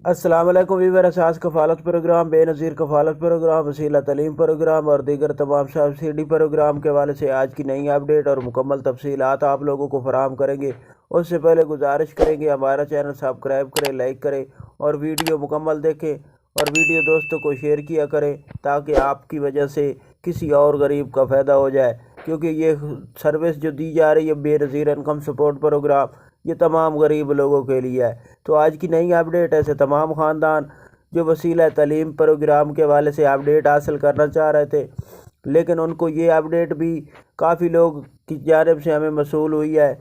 السلام علیکم ویور اساس کفالت پروگرام، بے نظیر کفالت پروگرام، وسیلہ تعلیم پروگرام اور دیگر تمام سبسڈی پروگرام کے حوالے سے آج کی نئی اپڈیٹ اور مکمل تفصیلات آپ لوگوں کو فراہم کریں گے۔ اس سے پہلے گزارش کریں گے ہمارا چینل سبسکرائب کریں، لائک کریں اور ویڈیو مکمل دیکھیں اور ویڈیو دوستوں کو شیئر کیا کریں تاکہ آپ کی وجہ سے کسی اور غریب کا فائدہ ہو جائے، کیونکہ یہ سروس جو دی جا رہی ہے بے نظیر انکم سپورٹ پروگرام، یہ تمام غریب لوگوں کے لیے ہے۔ تو آج کی نئی اپڈیٹ ایسے تمام خاندان جو وسیلہ تعلیم پروگرام کے حوالے سے اپڈیٹ حاصل کرنا چاہ رہے تھے، لیکن ان کو یہ اپڈیٹ بھی کافی لوگ کی جانب سے ہمیں موصول ہوئی ہے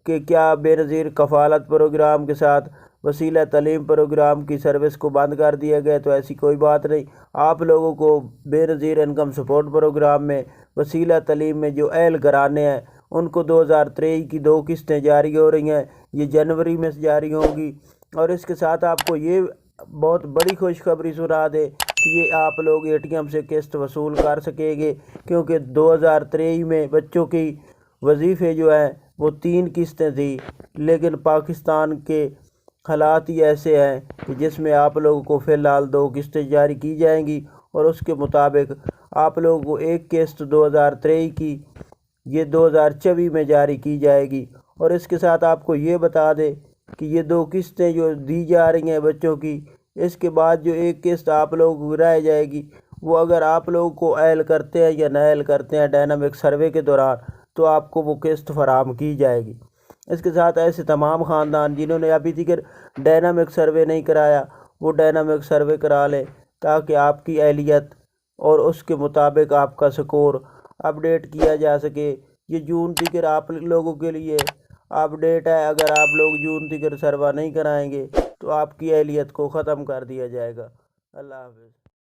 کہ کیا بے نظیر کفالت پروگرام کے ساتھ وسیلہ تعلیم پروگرام کی سروس کو بند کر دیا گیا؟ تو ایسی کوئی بات نہیں۔ آپ لوگوں کو بے نظیر انکم سپورٹ پروگرام میں وسیلہ تعلیم میں جو اہل گھرانے ہیں ان کو 2023 کی 2 قسطیں جاری ہو رہی ہیں، یہ جنوری میں جاری ہوں گی۔ اور اس کے ساتھ آپ کو یہ بہت بڑی خوشخبری سنا دے کہ یہ آپ لوگ اے ٹی ایم سے قسط وصول کر سکیں گے، کیونکہ 2023 میں بچوں کی وظیفے جو ہیں وہ 3 قسطیں تھیں، لیکن پاکستان کے حالات ہی ایسے ہیں کہ جس میں آپ لوگوں کو فی الحال 2 قسطیں جاری کی جائیں گی اور اس کے مطابق آپ لوگوں کو ایک قسط 2023 کی یہ 2024 میں جاری کی جائے گی۔ اور اس کے ساتھ آپ کو یہ بتا دیں کہ یہ 2 قسطیں جو دی جا رہی ہیں بچوں کی، اس کے بعد جو ایک قسط آپ لوگوں کو گرائی جائے گی، وہ اگر آپ لوگوں کو اہل کرتے ہیں یا نااہل کرتے ہیں ڈائنامک سروے کے دوران، تو آپ کو وہ قسط فراہم کی جائے گی۔ اس کے ساتھ ایسے تمام خاندان جنہوں نے ابھی تک ڈائنامک سروے نہیں کرایا، وہ ڈائنامک سروے کرا لیں تاکہ آپ کی اہلیت اور اس کے مطابق آپ کا سکور اپڈیٹ کیا جا سکے۔ یہ جون تک آپ لوگوں کے لیے اپڈیٹ ہے، اگر آپ لوگ جون تک سروا نہیں کرائیں گے تو آپ کی اہلیت کو ختم کر دیا جائے گا۔ اللہ حافظ۔